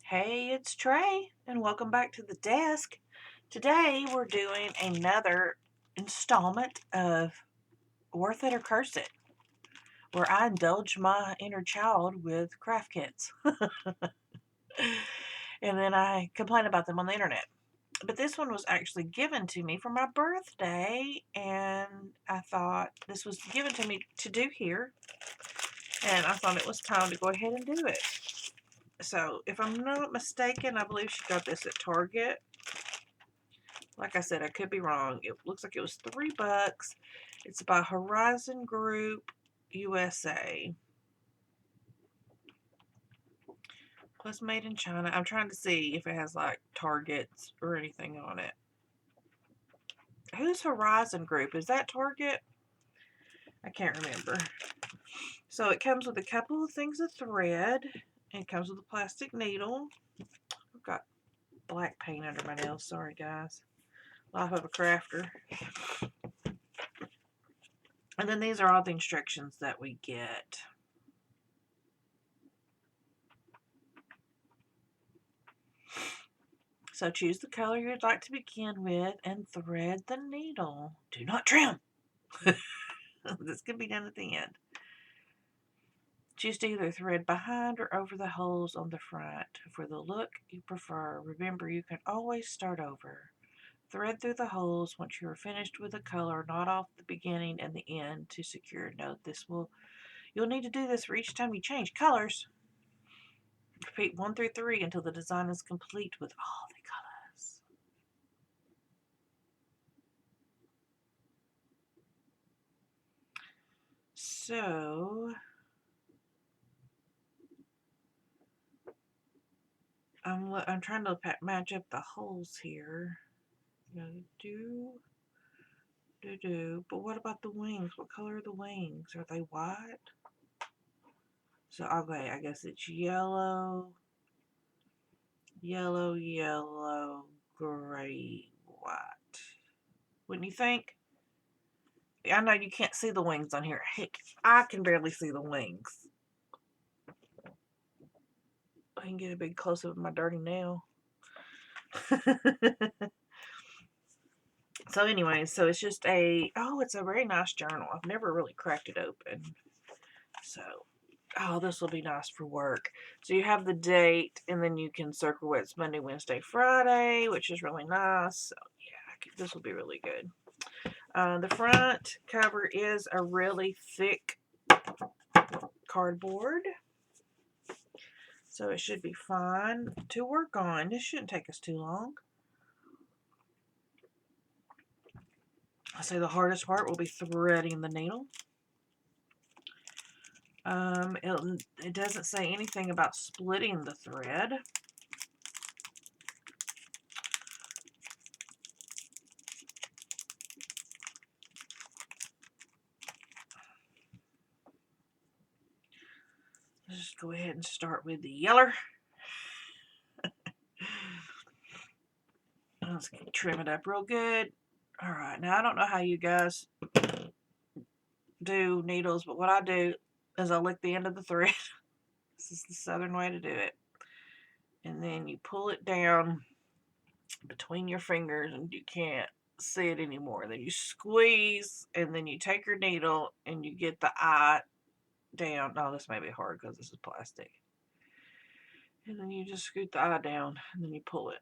Hey, it's Trey, and welcome back to the desk. Today we're doing another installment of Worth It or Curse It, where I indulge my inner child with craft kits. And then I complain about them on the internet. But this one was actually given to me for my birthday, and I thought this was given to me to do here, and I thought it was time to go ahead and do it. So, if I'm not mistaken, I believe she got this at Target. Like I said, I could be wrong. It looks like it was $3. It's by Horizon Group USA. Plus made in China. I'm trying to see if it has like targets or anything on it. Who's Horizon Group? Is that Target? I can't remember. So it comes with a couple of things of thread. It comes with a plastic needle. I've got black paint under my nails. Sorry, guys. Life of a crafter. And then these are all the instructions that we get. So choose the color you'd like to begin with and thread the needle. Do not trim. This can be done at the end. Choose to either thread behind or over the holes on the front. For the look you prefer, remember you can always start over. Thread through the holes once you are finished with the color, not off the beginning and the end to secure. Note you'll need to do this for each time you change colors. Repeat 1 through 3 until the design is complete with all the colors. So I'm trying to match up the holes here. But what about the wings? What color are the wings? Are they white? So okay, I guess it's yellow, gray, white. Wouldn't you think? I know you can't see the wings on here. Heck, I can barely see the wings. I can get a big close up of my dirty nail. So anyway, so it's just it's a very nice journal. I've never really cracked it open. So, this will be nice for work. So you have the date, and then you can circle where it's Monday, Wednesday, Friday, which is really nice. So yeah, this will be really good. The front cover is a really thick cardboard. So it should be fine to work on. This shouldn't take us too long. I say the hardest part will be threading the needle. It doesn't say anything about splitting the thread. Let's just go ahead and start with the yeller. Let's trim it up real good. All right, now I don't know how you guys do needles, but what I do is I lick the end of the thread. This is the southern way to do it. And then you pull it down between your fingers and you can't see it anymore. Then you squeeze, and then you take your needle and you get the eye down. Oh, this may be hard because this is plastic. And then you just scoot the eye down and then you pull it.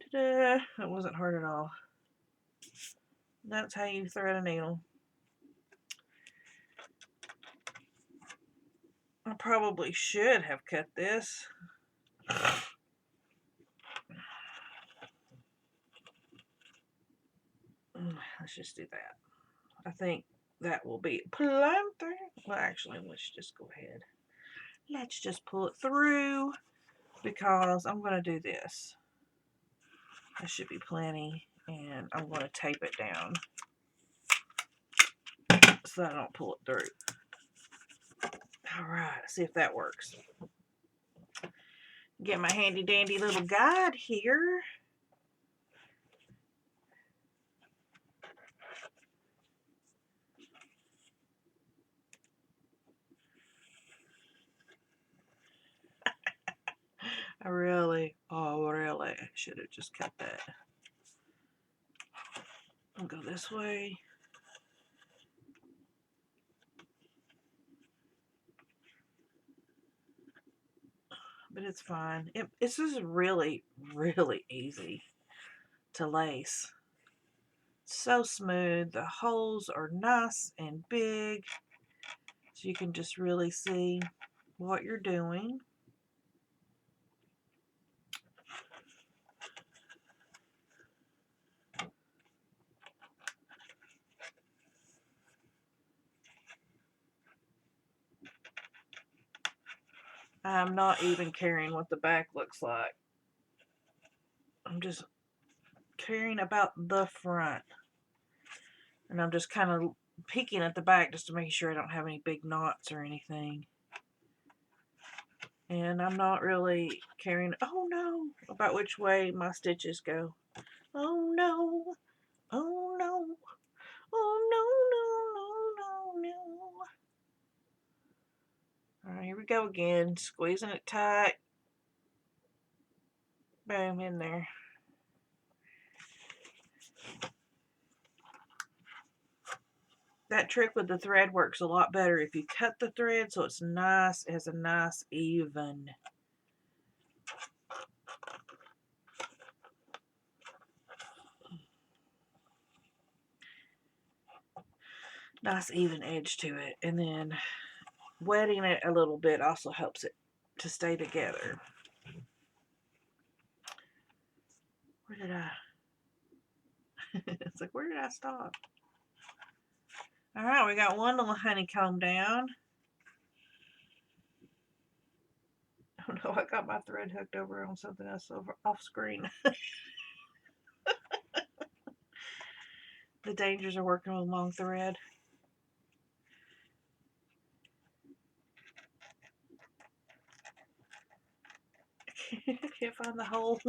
Ta-da! That wasn't hard at all. That's how you thread a needle. I probably should have cut this. Let's just do that. I think that will be plenty. Well, actually, let's just go ahead. Let's just pull it through because I'm going to do this. That should be plenty, and I'm going to tape it down so I don't pull it through. All right, see if that works. Get my handy dandy little guide here. Oh really, I should have just cut that. I'll go this way. But it's fine. It's just really, really easy to lace. So smooth. The holes are nice and big, so you can just really see what you're doing. I'm not even caring what the back looks like. I'm just caring about the front. And I'm just kind of peeking at the back just to make sure I don't have any big knots or anything. And I'm not really caring, oh no, about which way my stitches go. Oh no, oh no, oh no, no, no, no, no. Alright, here we go again, squeezing it tight. Boom, in there. That trick with the thread works a lot better if you cut the thread so it's nice, it has a nice even. Nice even edge to it. And then wetting it a little bit also helps it to stay together. Where did I? It's like, where did I stop? Alright, we got one little honeycomb down. Oh no, I got my thread hooked over on something else over off screen. The dangers of working with long thread. I can't find the hole.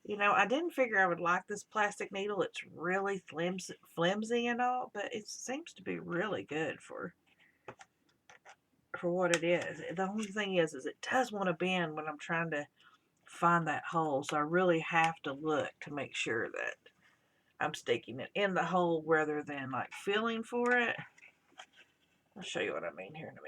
You know, I didn't figure I would like this plastic needle. It's really flimsy and all, but it seems to be really good for what it is. The only thing is it does want to bend when I'm trying to find that hole, so I really have to look to make sure that I'm sticking it in the hole rather than like feeling for it. I'll show you what I mean here in a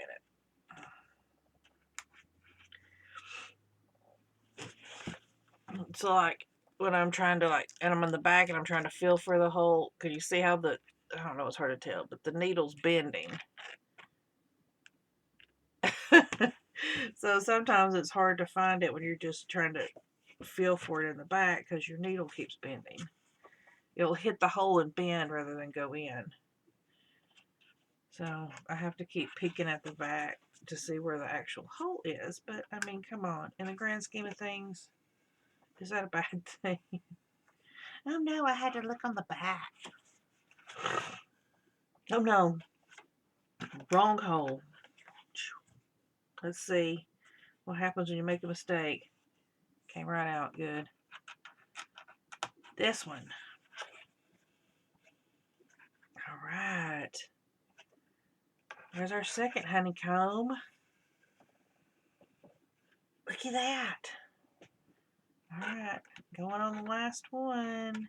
minute. So like when I'm trying to and I'm in the back and I'm trying to feel for the hole, because you see how I don't know, it's hard to tell, but the needle's bending. So sometimes it's hard to find it when you're just trying to feel for it in the back because your needle keeps bending. It'll hit the hole and bend rather than go in. So I have to keep peeking at the back to see where the actual hole is. But I mean, come on. In the grand scheme of things, is that a bad thing? Oh no, I had to look on the back. Oh no. Wrong hole. Let's see what happens when you make a mistake. Came right out good. This one. All right. There's our second honeycomb. Look at that. All right. Going on the last one.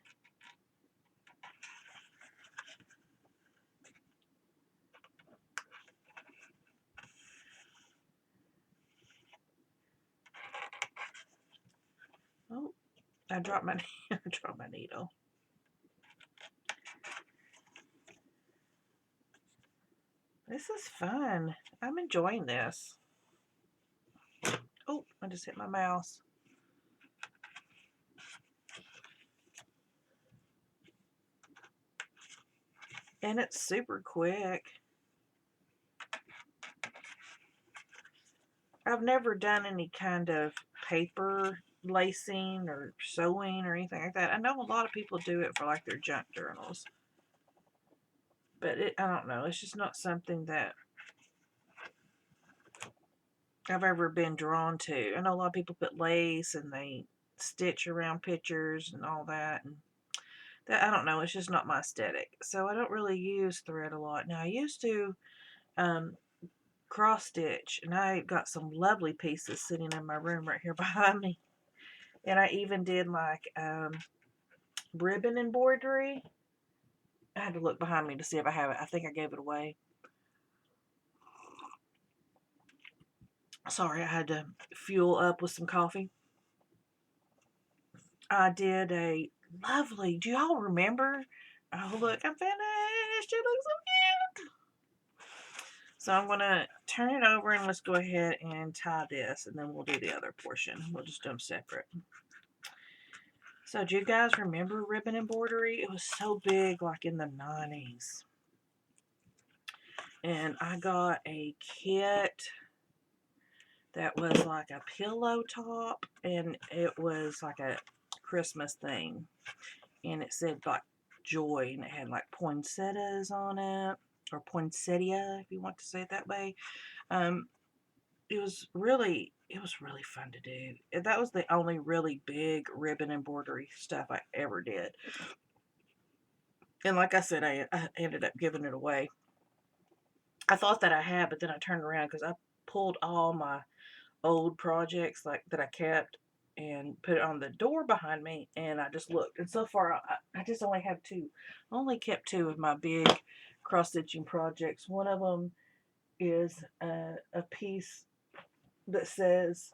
Oh, I dropped my needle. This is fun. I'm enjoying this. Oh, I just hit my mouse. And it's super quick. I've never done any kind of paper lacing or sewing or anything like that. I know a lot of people do it for like their junk journals. But I don't know. It's just not something that I've ever been drawn to. I know a lot of people put lace and they stitch around pictures and all that. And that, I don't know. It's just not my aesthetic. So I don't really use thread a lot. Now I used to cross stitch, and I got some lovely pieces sitting in my room right here behind me. And I even did like ribbon embroidery. I had to look behind me to see if I have it. I think I gave it away. Sorry, I had to fuel up with some coffee. I did a lovely, do y'all remember? Oh, look, I'm finished. It looks so cute. So I'm going to turn it over and let's go ahead and tie this, and then we'll do the other portion. We'll just do them separate. So do you guys remember ribbon embroidery? It was so big like in the 90s. And I got a kit that was like a pillow top, and it was like a Christmas thing. And it said like joy, and it had like poinsettias on it, or poinsettia if you want to say it that way. It was really fun to do. That was the only really big ribbon embroidery stuff I ever did. And like I said, I ended up giving it away. I thought that I had, but then I turned around because I pulled all my old projects like that I kept and put it on the door behind me, and I just looked. And so far, I just only have two. I only kept two of my big cross-stitching projects. One of them is a piece that says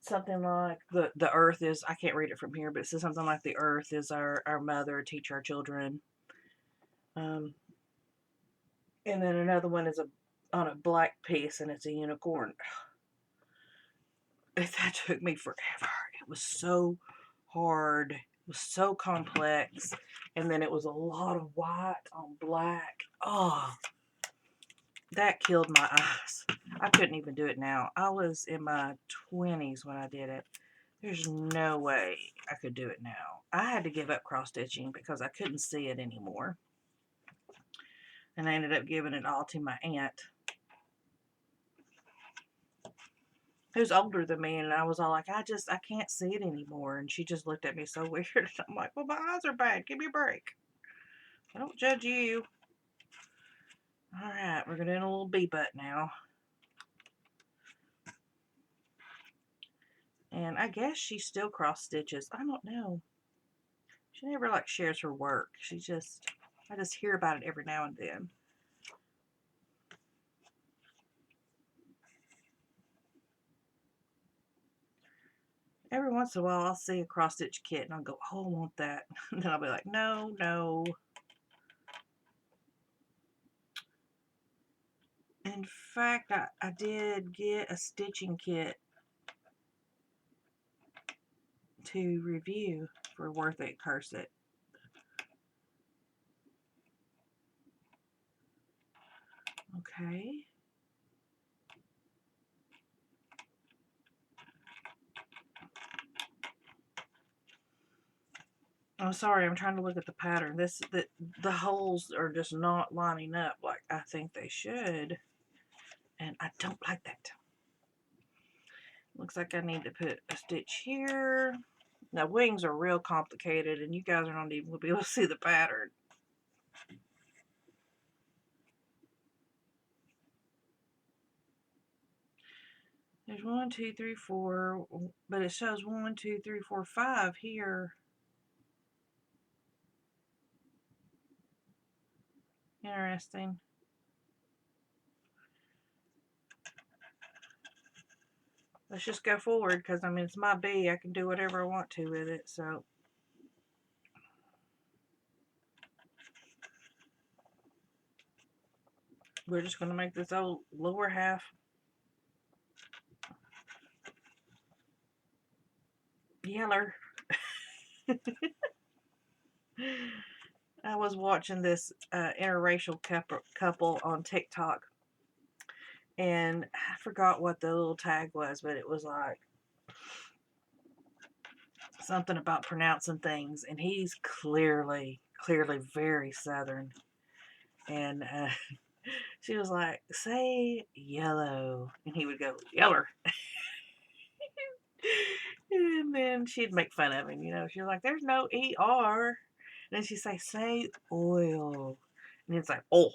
something like the earth is, I can't read it from here, but it says something like the earth is our mother, teach our children. And then another one is on a black piece, and it's a unicorn. That took me forever. It was so hard. It was so complex. And then it was a lot of white on black. Oh, that killed my eyes. I couldn't even do it now. I was in my 20s when I did it. There's no way I could do it now. I had to give up cross stitching because I couldn't see it anymore. And I ended up giving it all to my aunt, who's older than me, and I was all like, I can't see it anymore. And she just looked at me so weird. I'm like, well, my eyes are bad. Give me a break. I don't judge you. All right, we're going to do a little bee butt now. And I guess she still cross stitches. I don't know. She never like shares her work. I just hear about it every now and then. Every once in a while, I'll see a cross stitch kit and I'll go, oh, I want that. And then I'll be like, no, no. In fact, I did get a stitching kit to review for Worth It, Curse It. Okay. I'm sorry, I'm trying to look at the pattern. The holes are just not lining up like I think they should. And I don't like that. Looks like I need to put a stitch here. Now, wings are real complicated, and you guys are not even going to be able to see the pattern. There's 1, 2, 3, 4, but it shows 1, 2, 3, 4, 5 here. Interesting. Let's just go forward because, I mean, it's my bee. I can do whatever I want to with it, so. We're just going to make this old lower half yeller. I was watching this interracial couple on TikTok, and I forgot what the little tag was, but it was like something about pronouncing things, and he's clearly very Southern, and she was like, say yellow, and he would go yeller. And then she'd make fun of him, she was like, there's no ER. And then she'd say oil, and it's like, oh.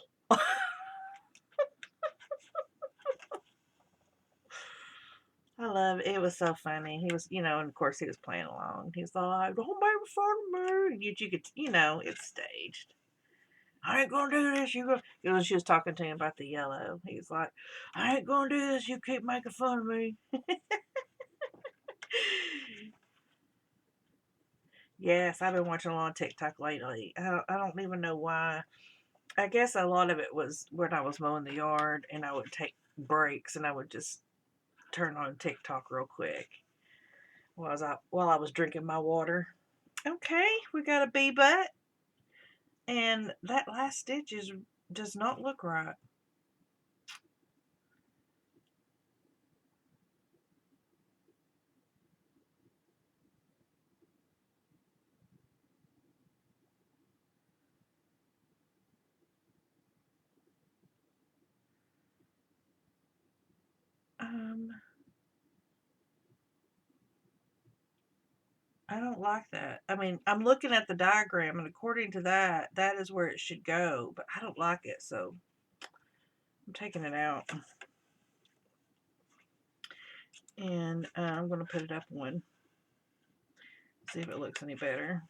love it. It was so funny. He was, and of course he was playing along. He's like, "Don't make fun of me." You could, it's staged. "I ain't gonna do this. You go." She was talking to him about the yellow. He's like, "I ain't gonna do this. You keep making fun of me." Yes, I've been watching a lot of TikTok lately. I don't even know why. I guess a lot of it was when I was mowing the yard and I would take breaks and I would just turn on TikTok real quick while I was drinking my water. Okay, we got a bee butt, and that last stitch does not look right. Um, I don't like that. I mean, I'm looking at the diagram, and according to that, that is where it should go, but I don't like it, so I'm taking it out. And I'm going to put it up one, see if it looks any better.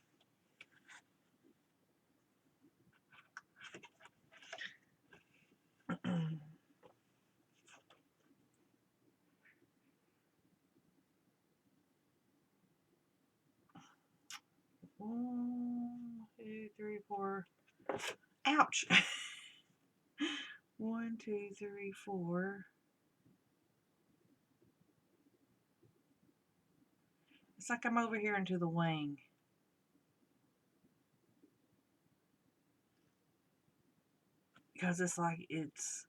One, two, three, four. Ouch! 1, 2, 3, 4. It's like I'm over here into the wing. Because it's like it's...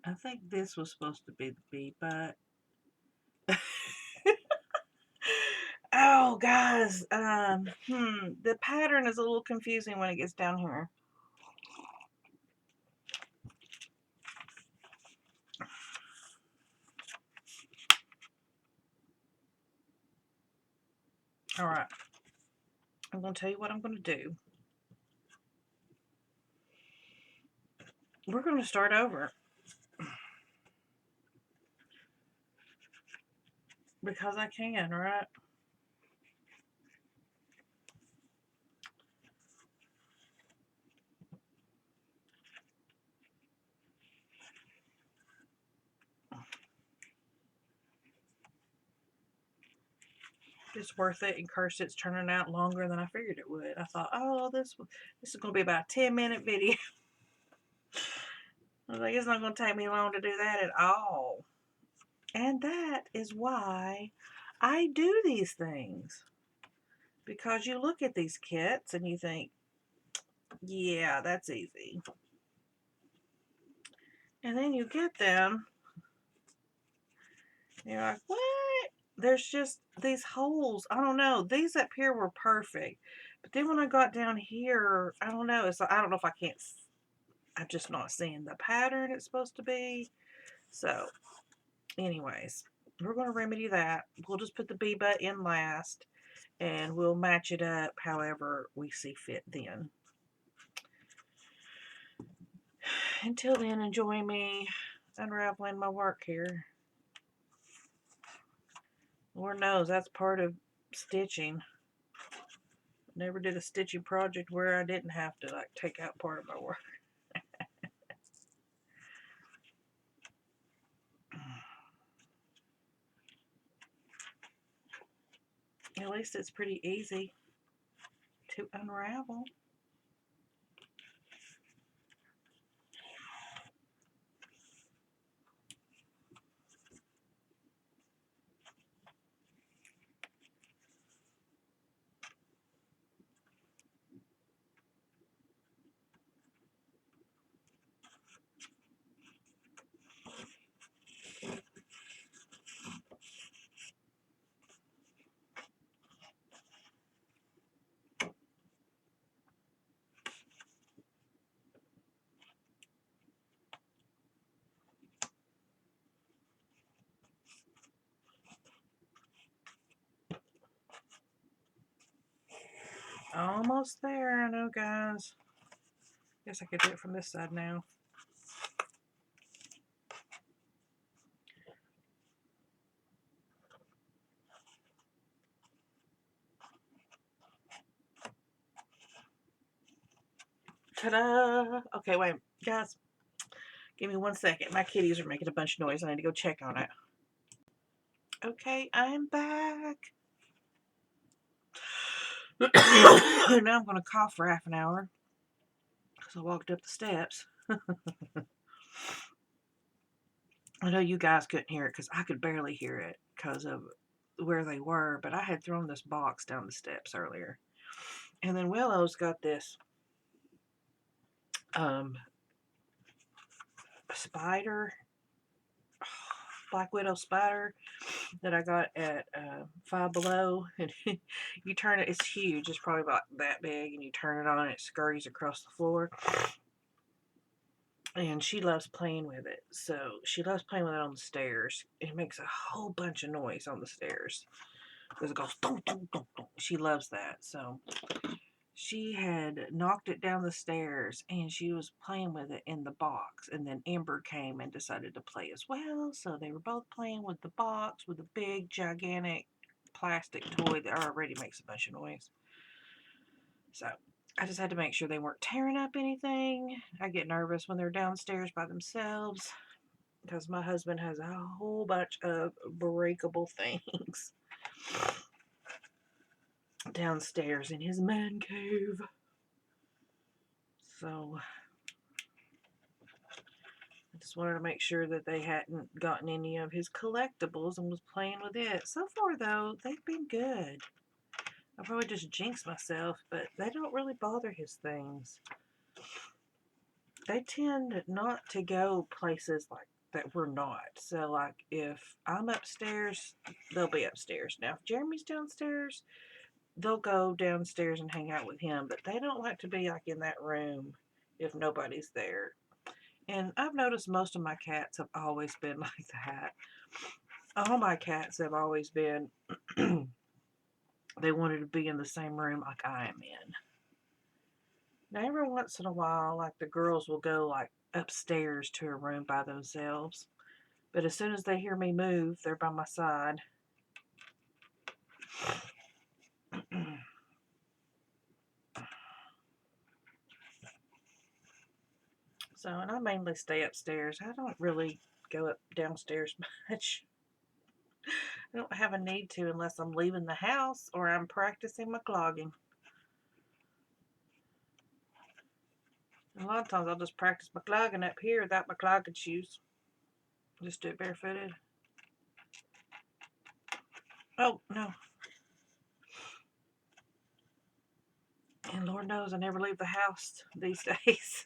I think this was supposed to be the bee, but... Oh, guys. The pattern is a little confusing when it gets down here. All right. I'm going to tell you what I'm going to do. We're going to start over. Because I can, right? It's worth it. And curse, it's turning out longer than I figured it would. I thought, oh, this is going to be about a 10-minute video. I was like, it's not going to take me long to do that at all. And that is why I do these things. Because you look at these kits and you think, yeah, that's easy. And then you get them. You're like, what? There's just these holes. I don't know. These up here were perfect. But then when I got down here, I don't know. It's like, I don't know if I'm just not seeing the pattern it's supposed to be. So, anyways, we're going to remedy that. We'll just put the bee butt in last. And we'll match it up however we see fit then. Until then, enjoy me unraveling my work here. Lord knows that's part of stitching. Never did a stitching project where I didn't have to like take out part of my work. At least it's pretty easy to unravel. Almost there, I know, guys. Guess I could do it from this side now. Ta-da! Okay, wait, guys. Give me 1 second. My kitties are making a bunch of noise. I need to go check on it. Okay, I'm back. Now I'm going to cough for half an hour because I walked up the steps. I know you guys couldn't hear it because I could barely hear it because of where they were, but I had thrown this box down the steps earlier. And then Willow's got this spider, Black Widow spider that I got at Five Below. And you turn it, it's huge. It's probably about that big, and you turn it on and it scurries across the floor. And she loves playing with it. So she loves playing with it on the stairs. It makes a whole bunch of noise on the stairs because it goes dunk, dunk, dunk, dunk. She loves that. So she had knocked it down the stairs and she was playing with it in the box. And then Amber came and decided to play as well. So they were both playing with the box with a big, gigantic plastic toy that already makes a bunch of noise. So I just had to make sure they weren't tearing up anything. I get nervous when they're downstairs by themselves because my husband has a whole bunch of breakable things downstairs in his man cave. So I just wanted to make sure that they hadn't gotten any of his collectibles and was playing with it. So far, though, they've been good. I probably just jinxed myself, but they don't really bother his things. They tend not to go places like that we're not. So, like, if I'm upstairs, they'll be upstairs. Now, if Jeremy's downstairs, they'll go downstairs and hang out with him. But they don't like to be, like, in that room if nobody's there. And I've noticed most of my cats have always been like that. All my cats have always been, they wanted to be in the same room like I am in. Now, every once in a while, like the girls will go like upstairs to a room by themselves. But as soon as they hear me move, they're by my side. So, and I mainly stay upstairs. I don't really go up downstairs much. I don't have a need to unless I'm leaving the house or I'm practicing my clogging. A lot of times I'll just practice my clogging up here without my clogging shoes. Just do it barefooted. Oh, no. And Lord knows I never leave the house these days.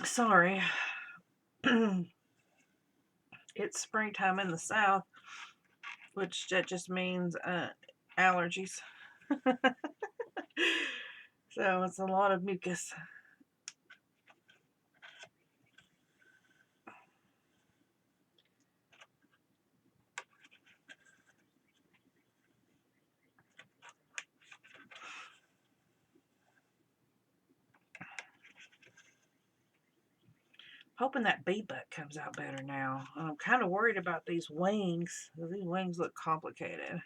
Sorry. It's springtime in the south, which that just means allergies. So it's a lot of mucus. Hoping that bee butt comes out better now. I'm kind of worried about these wings. These wings look complicated.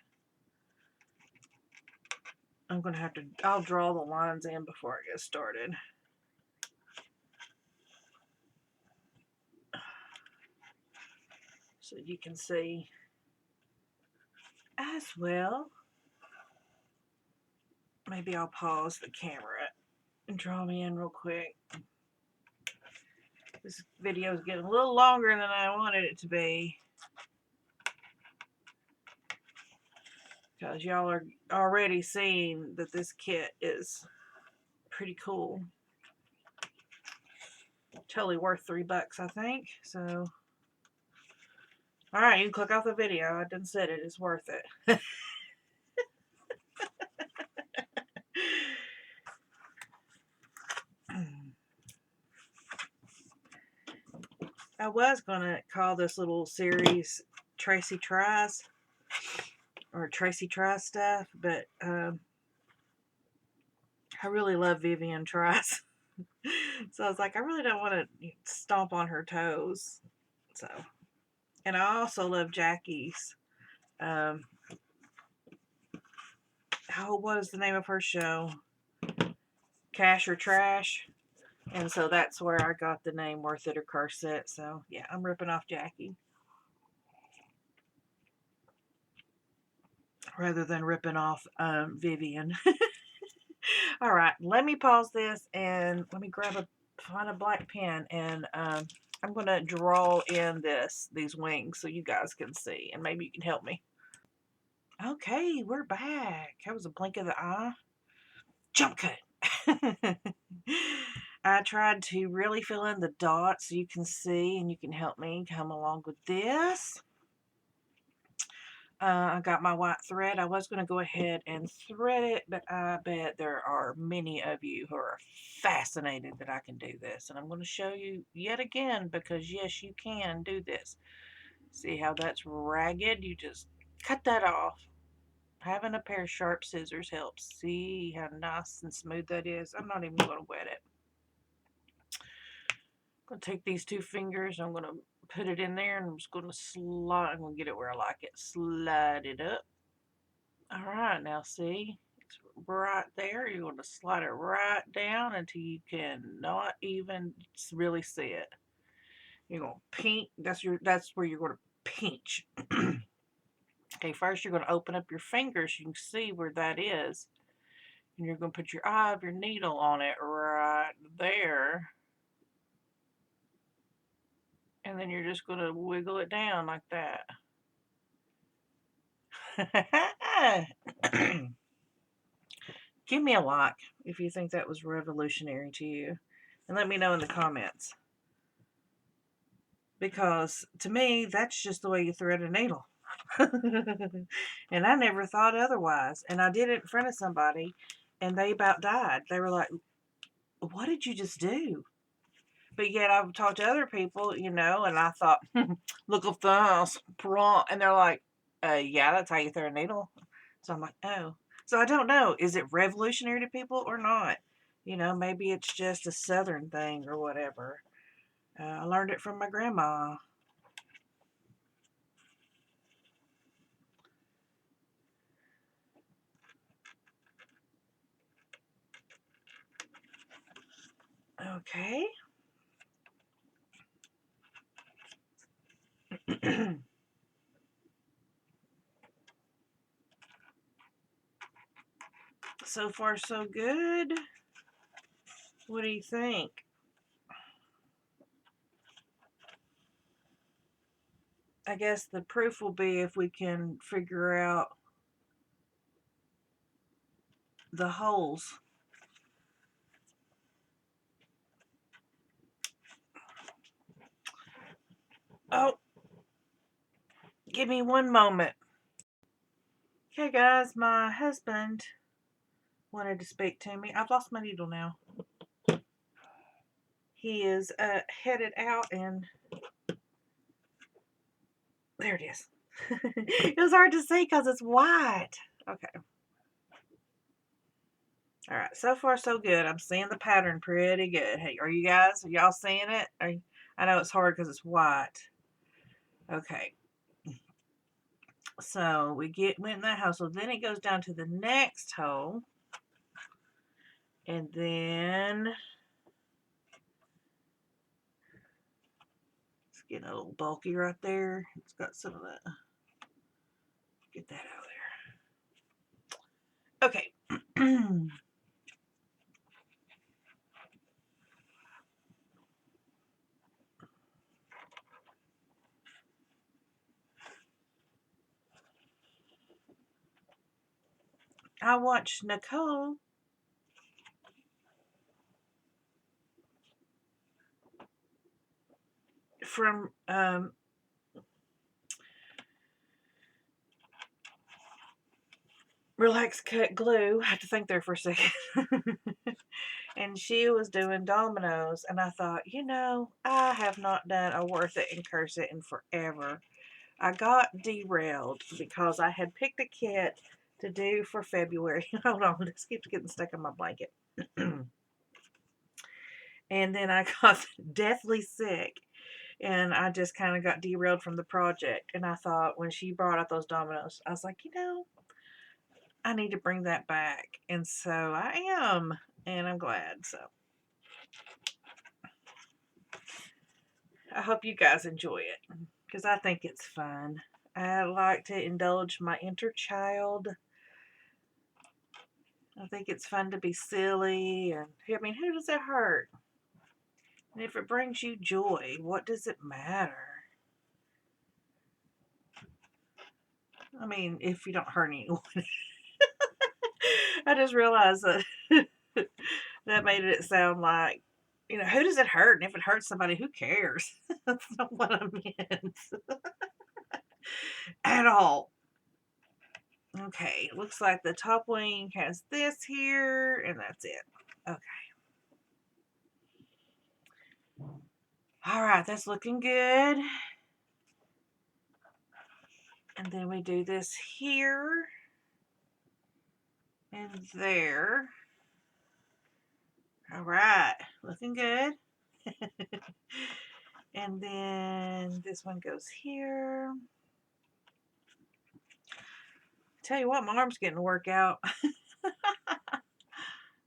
I'm going to have to, I'll draw the lines in before I get started. So you can see as well. Maybe I'll pause the camera and draw me in real quick. This video is getting a little longer than I wanted it to be, because y'all are already seeing that this kit is pretty cool. Totally worth $3, I think. So Alright, you can click off the video. I done said it. It's worth it. I was going to call this little series Tracy Tries, or Tracy Tries Stuff, but I really love Vivian Tries. So I was like, I really don't want to stomp on her toes. So, and I also love Jackie's. What is the name of her show? Cash or Trash. And so that's where I got the name Worth It or Curse It. So yeah, I'm ripping off Jackie rather than ripping off Vivian. All right, let me pause this and let me find a black pen, and I'm gonna draw in these wings so you guys can see, and maybe you can help me. Okay, we're back. That was a blink of the eye. Jump cut. I tried to really fill in the dots so you can see, and you can help me come along with this. I got my white thread. I was going to go ahead and thread it, but I bet there are many of you who are fascinated that I can do this. And I'm going to show you yet again, because yes, you can do this. See how that's ragged? You just cut that off. Having a pair of sharp scissors helps. See how nice and smooth that is? I'm not even going to wet it. I'm going to take these two fingers. I'm going to put it in there, and I'm just going to slide. I'm going to get it where I like it. Slide it up. All right, now see, it's right there. You're going to slide it right down until you cannot even really see it. You're going to pinch. That's where you're going to pinch. Okay, first you're going to open up your fingers. You can see where that is. And you're going to put your eye of your needle on it right there. And then you're just going to wiggle it down like that. Give me a like if you think that was revolutionary to you. And let me know in the comments. Because to me, that's just the way you thread a needle. And I never thought otherwise. And I did it in front of somebody, and they about died. They were like, what did you just do? But yet I've talked to other people, and I thought, look at this. And they're like, yeah, that's how you thread a needle. So I'm like, oh. So I don't know. Is it revolutionary to people or not? Maybe it's just a Southern thing or whatever. I learned it from my grandma. Okay. So far, so good. What do you think? I guess the proof will be if we can figure out the holes. Oh, give me one moment. Okay, guys, my husband wanted to speak to me. I've lost my needle now. He is headed out, and there it is. It was hard to see because it's white. Okay. All right. So far, so good. I'm seeing the pattern pretty good. Hey, are y'all seeing it? I know it's hard because it's white. Okay. So we went in that hole. So then it goes down to the next hole. And then it's getting a little bulky right there. It's got some of that. Get that out of there. Okay. I watched Nicole from Relax Cut Glue. I had to think there for a second. And she was doing dominoes, and I thought, I have not done a worth it and curse it in forever. I got derailed because I had picked a kit to do for February. Hold on, this keeps getting stuck in my blanket. And then I got deathly sick, and I just kind of got derailed from the project. And I thought, when she brought out those dominoes, I was like, I need to bring that back. And so I am, and I'm glad. So I hope you guys enjoy it, because I think it's fun. I like to indulge my inner child. I think it's fun to be silly, and I mean, who does it hurt? And if it brings you joy, what does it matter? I mean, if you don't hurt anyone. I just realized that that made it sound like, who does it hurt? And if it hurts somebody, who cares? That's not what I meant at all. Okay, looks like the top wing has this here, and that's it. Okay. All right, that's looking good. And then we do this here and there. All right, looking good. And then this one goes here. Tell you what, my arm's getting to work out.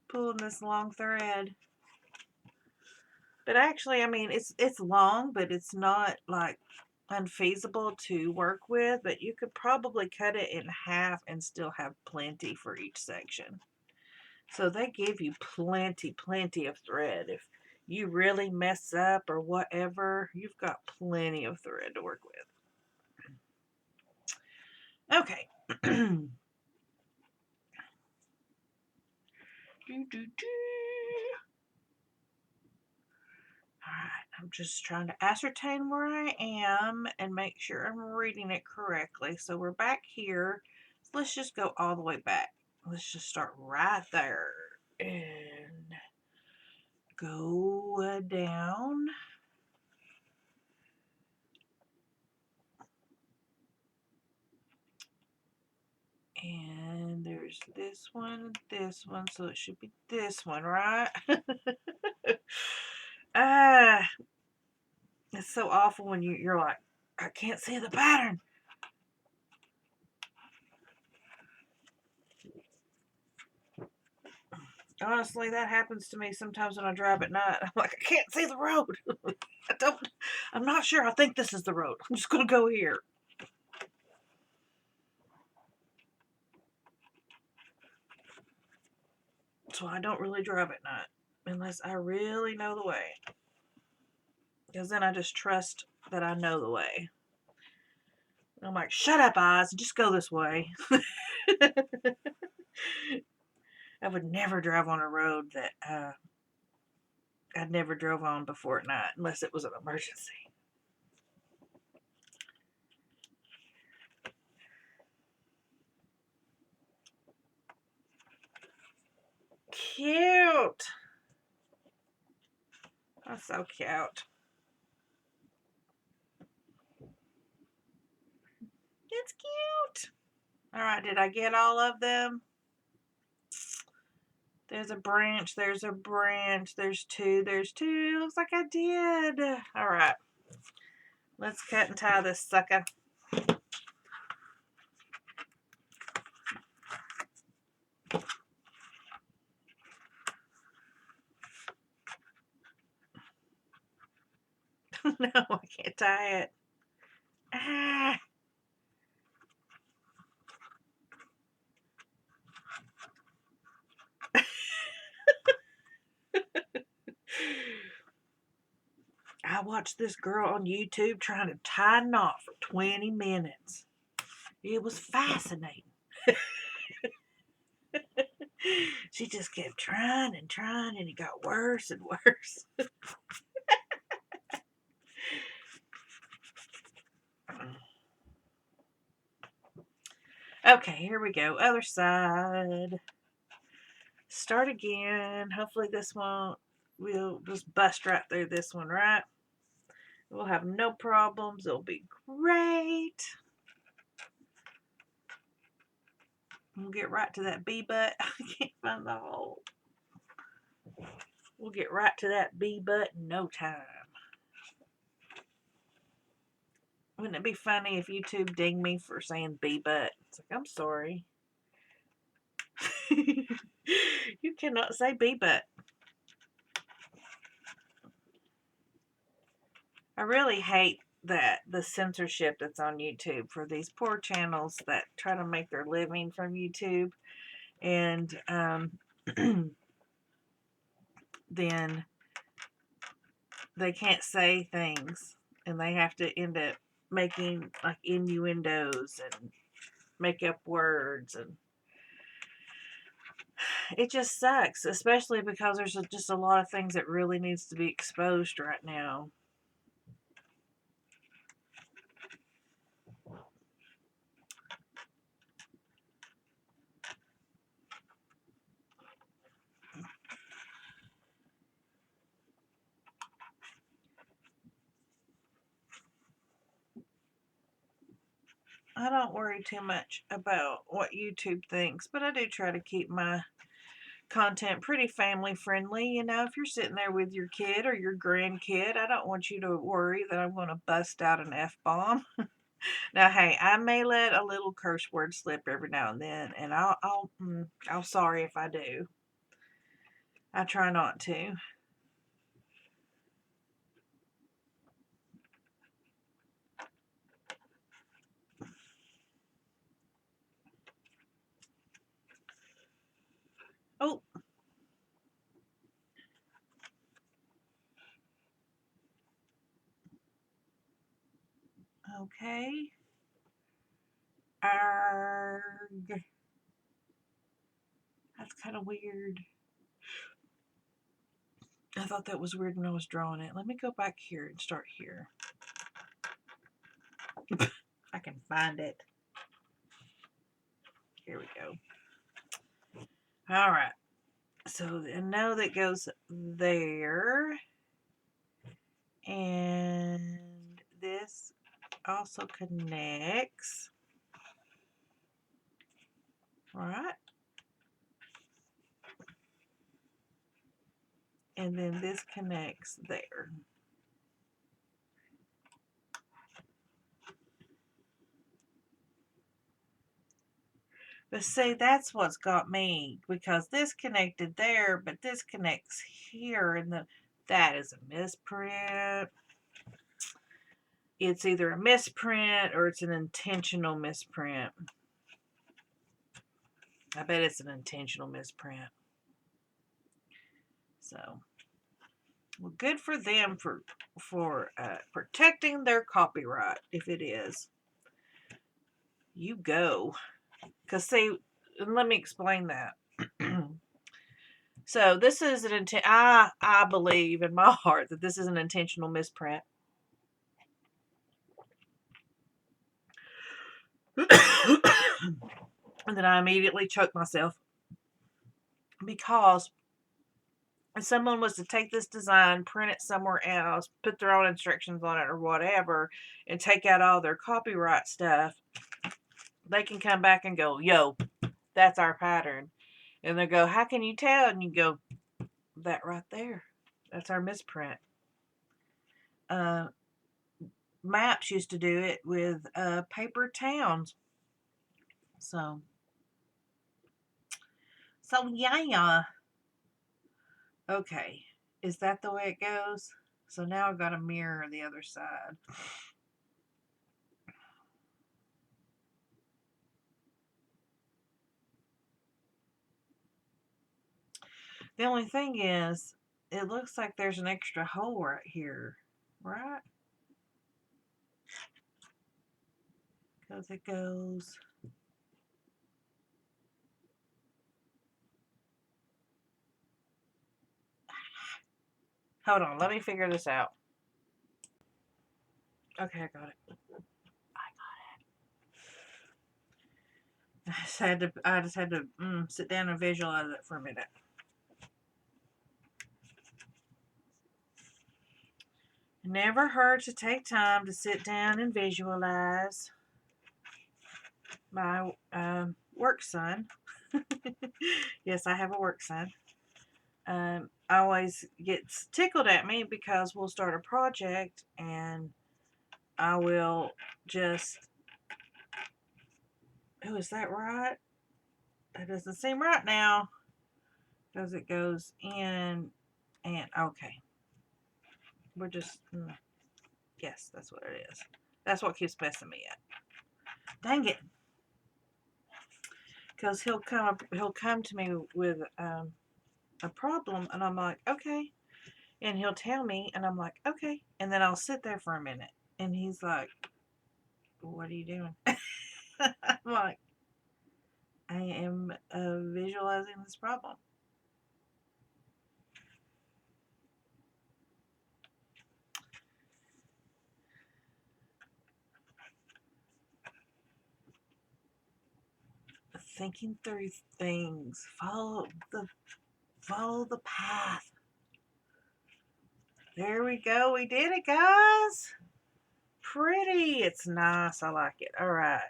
Pulling this long thread. But actually, I mean, it's long, but it's not like unfeasible to work with. But you could probably cut it in half and still have plenty for each section. So they give you plenty of thread. If you really mess up or whatever, you've got plenty of thread to work with. Okay. Alright, I'm just trying to ascertain where I am and make sure I'm reading it correctly. So we're back here. So let's just go all the way back. Let's just start right there and go down. And there's this one, so it should be this one, right? It's so awful when you're like, I can't see the pattern. Honestly, that happens to me sometimes when I drive at night. I'm like, I can't see the road. I'm not sure. I think this is the road. I'm just going to go here. So I don't really drive at night unless I really know the way. Because then I just trust that I know the way. I'm like, shut up, eyes. Just go this way. I would never drive on a road that I'd never drove on before at night unless it was an emergency. Cute. That's so cute. It's cute. All right, did I get all of them? There's a branch, there's a branch, there's two. Looks like I did. All right. Let's cut and tie this sucker. No, I can't tie it. Ah. I watched this girl on YouTube trying to tie a knot for 20 minutes. It was fascinating. She just kept trying, and it got worse and worse. Okay, here we go. Other side. Start again. Hopefully this one, we'll just bust right through this one, right? We'll have no problems. It'll be great. We'll get right to that bee butt. I can't find the hole. We'll get right to that bee butt in no time. Wouldn't it be funny if YouTube dinged me for saying bee butt? It's like, I'm sorry. You cannot say bee butt. I really hate that the censorship that's on YouTube for these poor channels that try to make their living from YouTube, and then they can't say things, and they have to end up making like innuendos and make up words, and it just sucks, especially because there's just a lot of things that really needs to be exposed right now. I don't worry too much about what YouTube thinks, but I do try to keep my content pretty family friendly. You know, if you're sitting there with your kid or your grandkid, I don't want you to worry that I'm going to bust out an F-bomb. Now, hey, I may let a little curse word slip every now and then, and I'm sorry if I do. I try not to. Oh. Okay. Arg. That's kind of weird. I thought that was weird when I was drawing it. Let me go back here and start here. I can find it. Here we go. All right. So I know that goes there. And this also connects. All right. And then this connects there. But see, that's what's got me, because this connected there, but this connects here, and that is a misprint. It's either a misprint or it's an intentional misprint. I bet it's an intentional misprint. So, well, good for them for protecting their copyright, if it is. You go. Because, see, let me explain that. So, this is an I believe in my heart that this is an intentional misprint. And then I immediately choked myself, because if someone was to take this design, print it somewhere else, put their own instructions on it or whatever, and take out all their copyright stuff, they can come back and go, yo, that's our pattern. And they go, how can you tell? And you go, that right there, that's our misprint. Maps used to do it with paper towns. So yeah. Okay, is that the way it goes? So now I've got to mirror the other side. The only thing is, it looks like there's an extra hole right here, right? Because it goes... Hold on, let me figure this out. Okay, I got it. I just had to sit down and visualize it for a minute. Never hurt to take time to sit down and visualize. My work son. Yes, I have a work son. Always gets tickled at me because we'll start a project and I will just, oh, is that right? That doesn't seem right now because it goes in and okay. We're just, yes, that's what it is. That's what keeps messing me up. Dang it. Because he'll come to me with a problem and I'm like, okay. And he'll tell me and I'm like, okay. And then I'll sit there for a minute and he's like, what are you doing? I'm like, I am visualizing this problem. Thinking through things. Follow the path. There we go. We did it, guys. Pretty. It's nice. I like it. All right.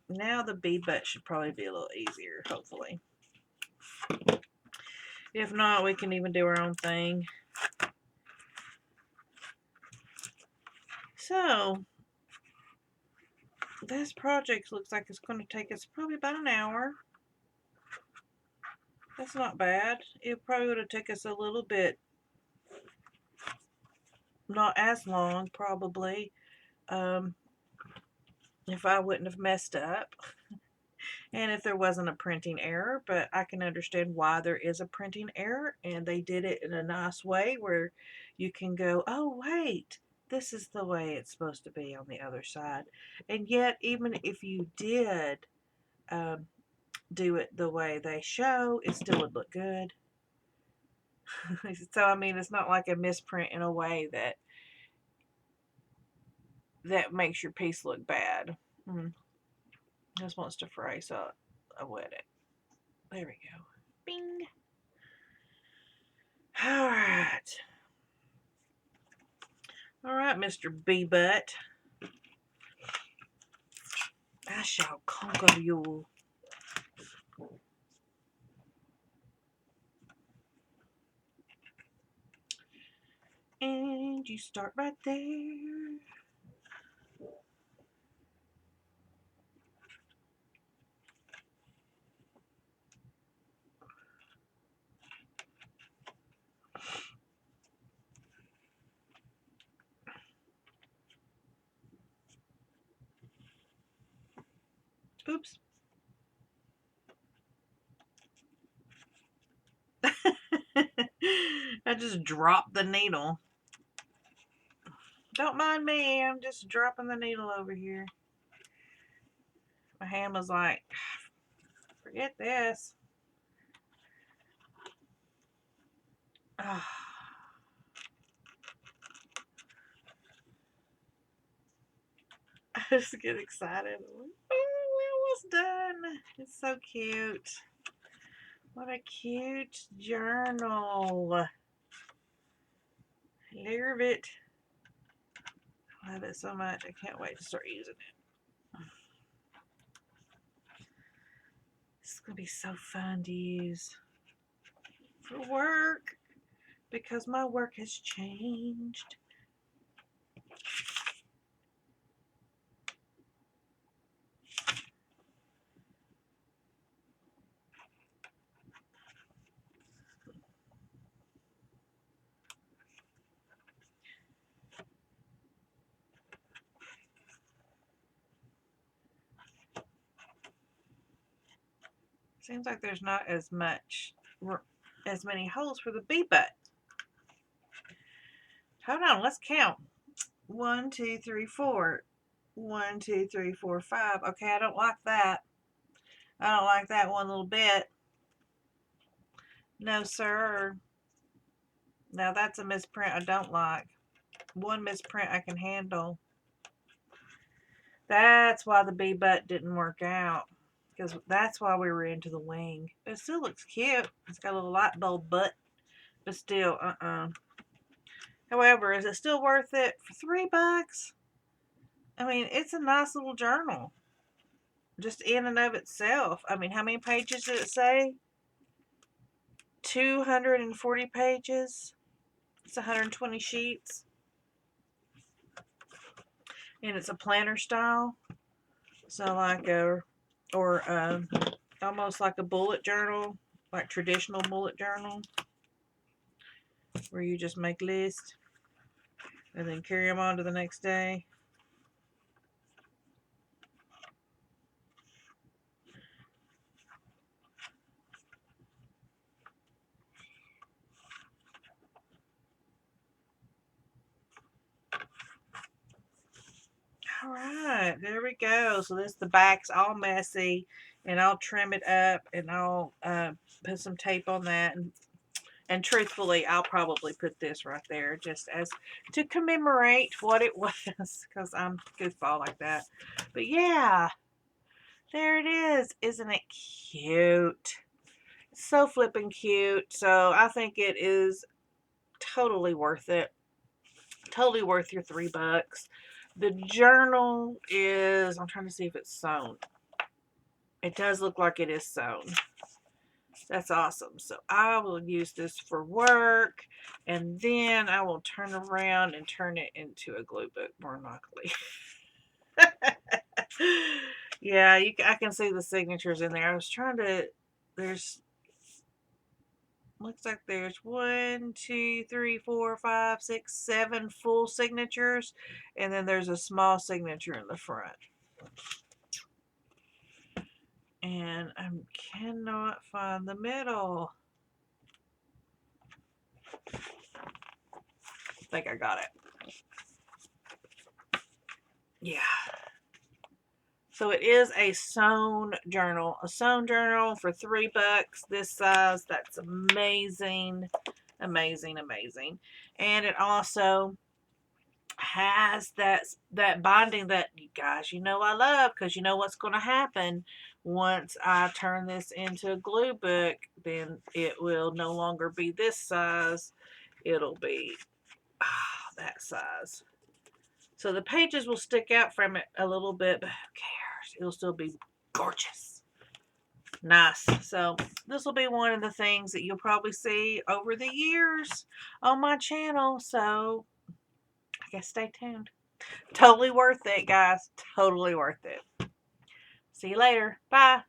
Now the bee butt should probably be a little easier, hopefully. If not, we can even do our own thing. So, this project looks like it's going to take us probably about an hour. That's not bad. It probably would have taken us a little bit, not as long, probably, if I wouldn't have messed up. And if there wasn't a printing error, but I can understand why there is a printing error, and they did it in a nice way where you can go, oh, wait, this is the way it's supposed to be on the other side. And yet, even if you did do it the way they show, it still would look good. So, I mean, it's not like a misprint in a way that makes your piece look bad. Just wants to fray, so I wet it. There we go. Bing. All right. All right, Mr. Bee-Butt. I shall conquer you. And you start right there. Oops. I just dropped the needle. Don't mind me, I'm just dropping the needle over here. My hand was like, forget this. Oh. I just get excited. Oh, we're almost done. It's so cute. What a cute journal. Love it. I love it so much. I can't wait to start using it. This is going to be so fun to use for work because my work has changed. Seems like there's not as many holes for the bee butt. Hold on, let's count. 1, 2, 3, 4. 1, 2, 3, 4, 5. Okay, I don't like that. I don't like that one little bit. No, sir. Now that's a misprint I don't like. One misprint I can handle. That's why the bee butt didn't work out. because that's why we were into the wing. It still looks cute. It's got a little light bulb butt, but still, However, is it still worth it for $3? I mean, it's a nice little journal, just in and of itself. I mean, how many pages did it say? 240 pages. It's 120 sheets, and it's a planner style. So like almost like a bullet journal, like traditional bullet journal, where you just make lists and then carry them on to the next day. All right, there we go. So the back's all messy, and I'll trim it up, and I'll put some tape on that. And truthfully, I'll probably put this right there just as to commemorate what it was, because I'm goofball like that. But yeah, there it is. Isn't it cute? So flippin' cute. So I think it is totally worth it. Totally worth your $3. The journal is, I'm trying to see if it's sewn. It does look like it is sewn. That's awesome. So I will use this for work, and then I will turn around and turn it into a glue book, more likely. Yeah, I can see the signatures in there. I was trying to, there's, looks like there's 1, 2, 3, 4, 5, 6, 7 full signatures, and then there's a small signature in the front. And I cannot find the middle. I think I got it. Yeah. So it is a sewn journal. A sewn journal for $3 this size. That's amazing. Amazing, amazing. And it also has that binding that you guys, I love, because you know what's going to happen once I turn this into a glue book. Then it will no longer be this size. It'll be that size. So the pages will stick out from it a little bit, but who cares? It'll still be gorgeous. Nice. So this will be one of the things that you'll probably see over the years on my channel. So I guess stay tuned. Totally worth it, guys. Totally worth it. See you later. Bye.